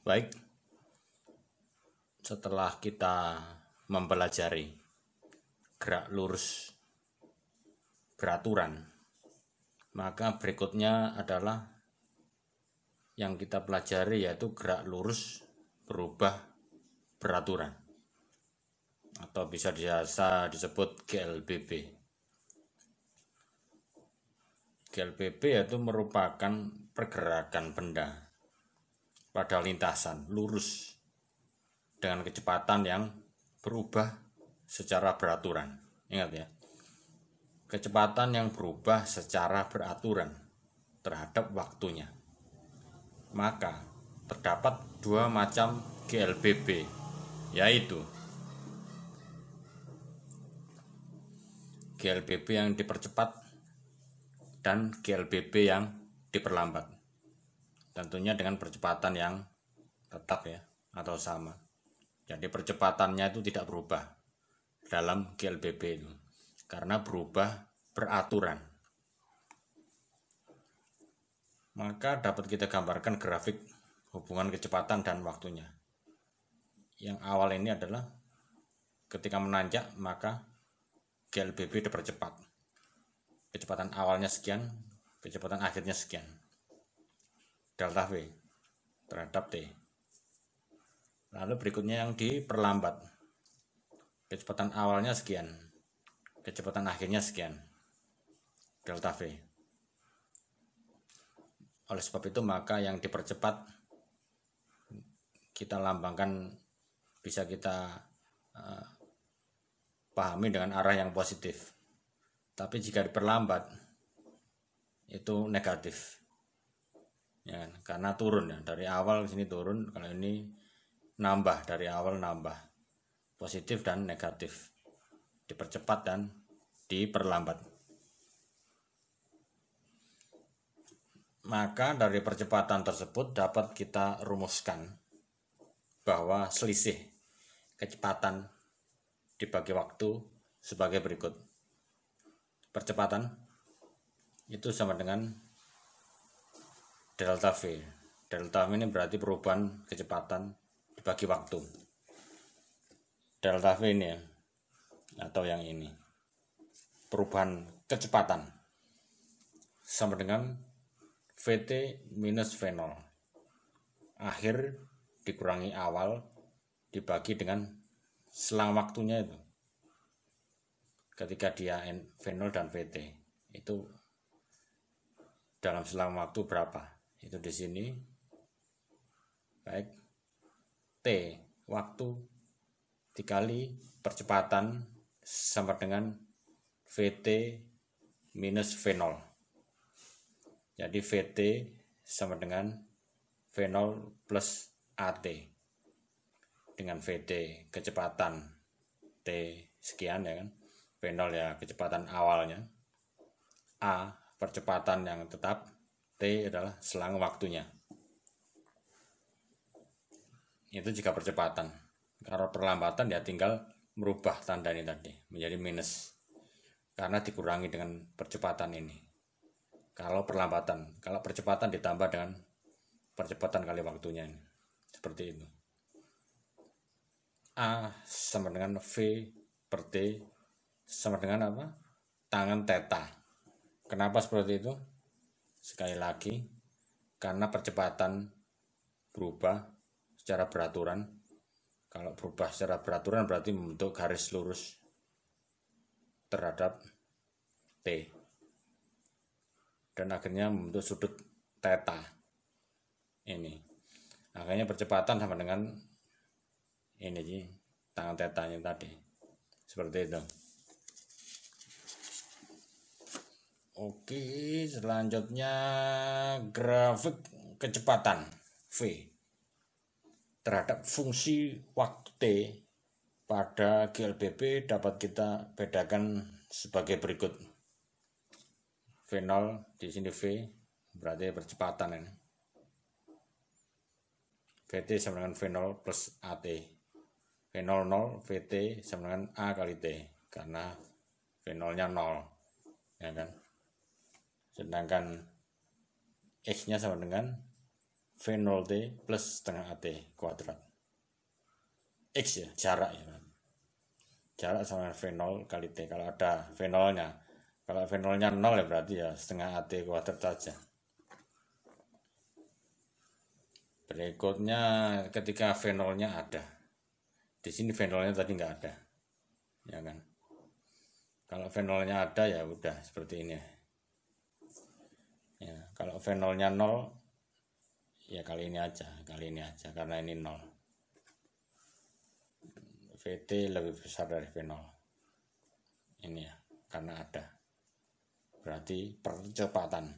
Baik, setelah kita mempelajari gerak lurus beraturan, maka berikutnya adalah yang kita pelajari yaitu gerak lurus berubah beraturan, atau bisa biasa disebut GLBB. GLBB yaitu merupakan pergerakan benda pada lintasan lurus dengan kecepatan yang berubah secara beraturan. Ingat ya, kecepatan yang berubah secara beraturan terhadap waktunya. Maka terdapat dua macam GLBB, yaitu GLBB yang dipercepat dan GLBB yang diperlambat. Tentunya dengan percepatan yang tetap ya, atau sama. Jadi percepatannya itu tidak berubah dalam GLBB itu, karena berubah beraturan. Maka dapat kita gambarkan grafik hubungan kecepatan dan waktunya. Yang awal ini adalah ketika menanjak maka GLBB dipercepat. Kecepatan awalnya sekian, kecepatan akhirnya sekian. Delta V terhadap T. Lalu berikutnya yang diperlambat. Kecepatan awalnya sekian, kecepatan akhirnya sekian. Delta V. Oleh sebab itu maka yang dipercepat kita lambangkan, bisa kita pahami dengan arah yang positif. Tapi jika diperlambat itu negatif. Ya, karena turun ya, dari awal ke sini turun, kalau ini nambah, dari awal nambah, positif dan negatif, dipercepat dan diperlambat. Maka dari percepatan tersebut dapat kita rumuskan bahwa selisih kecepatan dibagi waktu sebagai berikut. Percepatan itu sama dengan delta V. Delta V ini berarti perubahan kecepatan dibagi waktu. Delta V ini ya, atau yang ini, perubahan kecepatan sama dengan VT minus V0. Akhir dikurangi awal dibagi dengan selang waktunya itu. Ketika dia V0 dan VT itu dalam selang waktu berapa? Itu di sini. Baik. T waktu dikali percepatan sama dengan VT minus V0. Jadi VT sama dengan V0 plus AT. Dengan VT kecepatan T sekian ya kan. V0 ya kecepatan awalnya. A percepatan yang tetap, T adalah selang waktunya. Itu jika percepatan. Kalau perlambatan ya tinggal merubah tanda ini tadi menjadi minus, karena dikurangi dengan percepatan ini. Kalau perlambatan, kalau percepatan ditambah dengan percepatan kali waktunya ini. Seperti itu. A sama dengan V per T sama dengan apa? Tangan theta. Kenapa seperti itu? Sekali lagi, karena percepatan berubah secara beraturan. Kalau berubah secara beraturan berarti membentuk garis lurus terhadap T. Dan akhirnya membentuk sudut theta. Ini. Akhirnya percepatan sama dengan ini sih, tangan tetanya tadi. Seperti itu. Oke, selanjutnya grafik kecepatan V terhadap fungsi waktu T pada GLBB dapat kita bedakan sebagai berikut. V0 di sini V berarti percepatan ini. VT sama dengan V0 plus AT. V00 VT sama dengan A kali T karena V0 nya 0 ya kan. Sedangkan X nya sama dengan V0T plus setengah AT kuadrat. X ya, jarak ya. Jarak sama V0 kali T. Kalau ada V0-nya. Kalau V0-nya 0 ya berarti ya setengah AT kuadrat saja. Berikutnya ketika V0-nya ada. Di sini V0-nya tadi nggak ada. Ya kan? Kalau V0-nya ada ya udah seperti ini. Ya, kalau V0-nya 0 ya kali ini aja karena ini 0. VT lebih besar dari V0. Ini ya, karena ada. Berarti percepatan.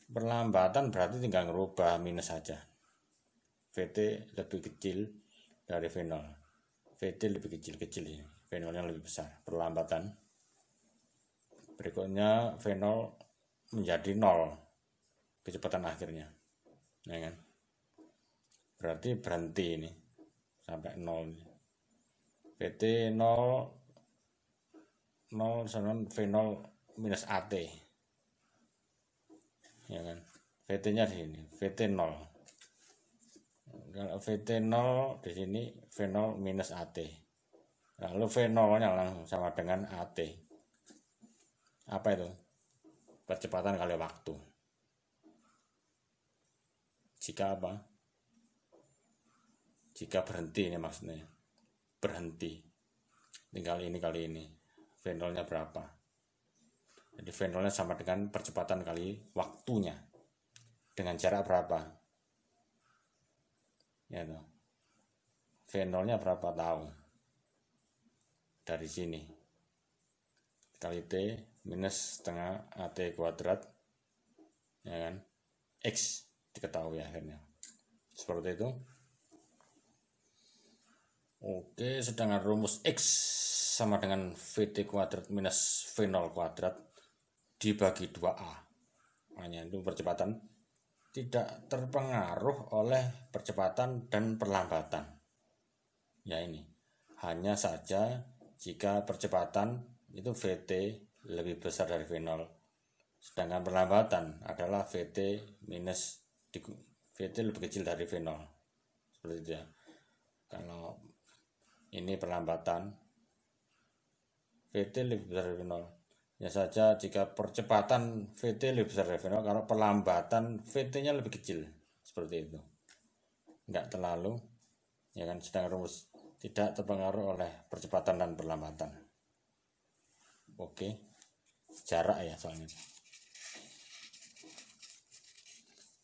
Perlambatan berarti tinggal ngerubah minus saja. VT lebih kecil dari V0. VT lebih kecil ini. V0-nya lebih besar. Perlambatan. Berikutnya V0 menjadi 0. Kecepatan akhirnya. Ya kan? Berarti berhenti ini. Sampai 0 ini. VT 0 sama V0 minus AT. Ya kan? VT-nya di sini, VT 0. Kalau VT 0 di sini V0 minus AT. Lalu V0-nya langsung sama dengan AT. Apa itu? Percepatan kali waktu. Jika apa? Jika berhenti ini maksudnya. Berhenti. Tinggal ini kali ini. V0-nya berapa? Jadi V0-nya sama dengan percepatan kali waktunya. Dengan jarak berapa? Ya toh. V0-nya berapa tahu? Dari sini. Kali T minus setengah AT kuadrat. Ya kan? X diketahui akhirnya. Seperti itu. Oke, sedangkan rumus X sama dengan VT kuadrat minus V0 kuadrat dibagi 2A. Makanya itu percepatan tidak terpengaruh oleh percepatan dan perlambatan. Ya ini. Hanya saja jika percepatan itu VT lebih besar dari V0. Sedangkan perlambatan adalah VT minus VT lebih kecil dari V0. Seperti itu ya. Kalau ini perlambatan VT lebih besar dari V0. Ya saja jika percepatan VT lebih besar dari V0, kalau perlambatan VT-nya lebih kecil. Seperti itu. Enggak terlalu, ya kan, sedang rumus tidak terpengaruh oleh percepatan dan perlambatan. Oke. Jarak ya soalnya.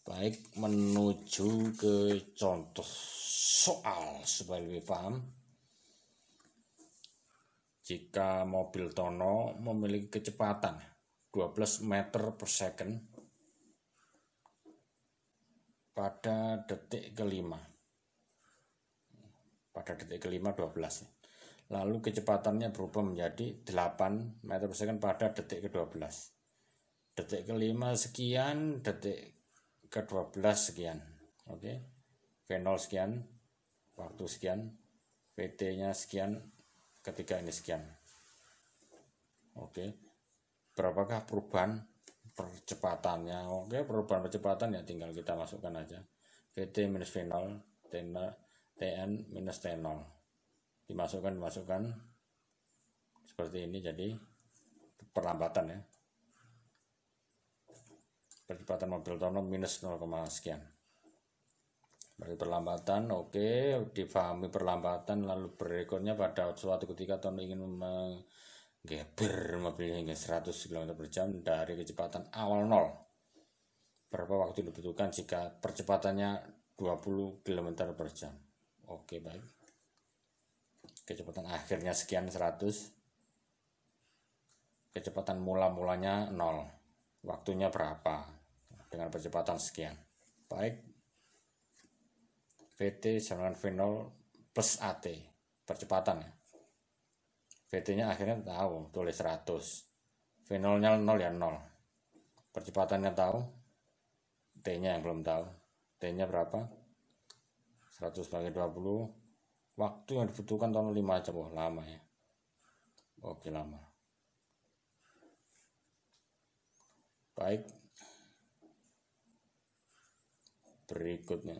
Baik, menuju ke contoh soal supaya lebih paham. Jika mobil tono memiliki kecepatan 12 meter per second pada detik kelima. Pada detik kelima 12. Lalu kecepatannya berubah menjadi 8 meter per second pada detik ke-12. Detik kelima sekian, detik ke-12 sekian. Oke. V0 sekian, waktu sekian, VT-nya sekian, ketika ini sekian. Oke. Berapakah perubahan percepatannya? Oke, perubahan percepatan ya tinggal kita masukkan aja. VT minus V0, TN minus T0. Dimasukkan seperti ini, jadi perlambatan ya. Percepatan mobil tono minus 0, sekian. Berarti perlambatan, oke, difahami perlambatan. Lalu berikutnya pada suatu ketika tono ingin menggeber mobilnya hingga 100 km per jam dari kecepatan awal 0. Berapa waktu dibutuhkan jika percepatannya 20 km per jam? Oke, baik. Kecepatan akhirnya sekian 100. Kecepatan mula-mulanya 0. Waktunya berapa? Dengan percepatan sekian. Baik. VT sama dengan V0 plus AT. Percepatan ya. VT-nya akhirnya tahu, tulis 100. V0-nya 0 ya 0. Percepatannya tahu. T-nya yang belum tahu. T-nya berapa? 100 bagi 20. Waktu yang dibutuhkan tahun 5 aja. Oh, lama ya. Oke, lama. Baik. berikutnya.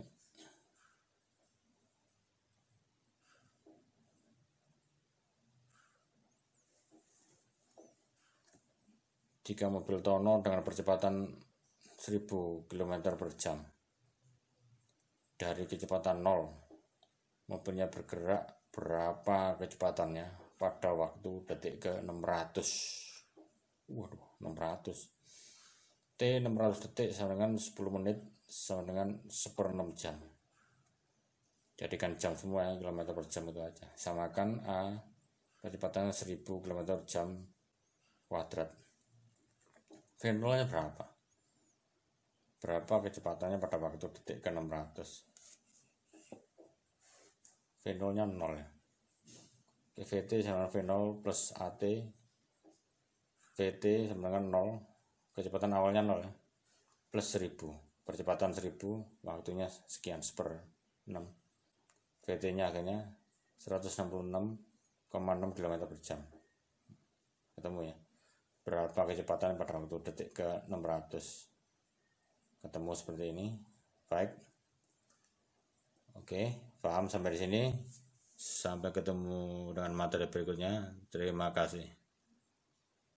Jika mobil tono dengan percepatan 1000 km per jam dari kecepatan 0, mobilnya bergerak berapa kecepatannya pada waktu detik ke 600. Waduh, 600. T 600 detik sama dengan 10 menit sama dengan 1/6 jam. Jadikan jam semua ya, kilometer per jam itu aja. Samakan A kecepatannya 1000 km per jam kuadrat. V0 nya berapa? Berapa kecepatannya pada waktu detik ke 600? V0 nya 0 ya. VT sama V0 plus AT. VT sama dengan 0, kecepatan awalnya 0 ya, plus 1000, percepatan 1000, waktunya sekian 1/6. VT nya akhirnya 166,6 km per jam. Ketemu ya, berapa kecepatan pada waktu detik ke 600? Ketemu seperti ini. Baik, oke, paham sampai di sini. Sampai ketemu dengan materi berikutnya. Terima kasih.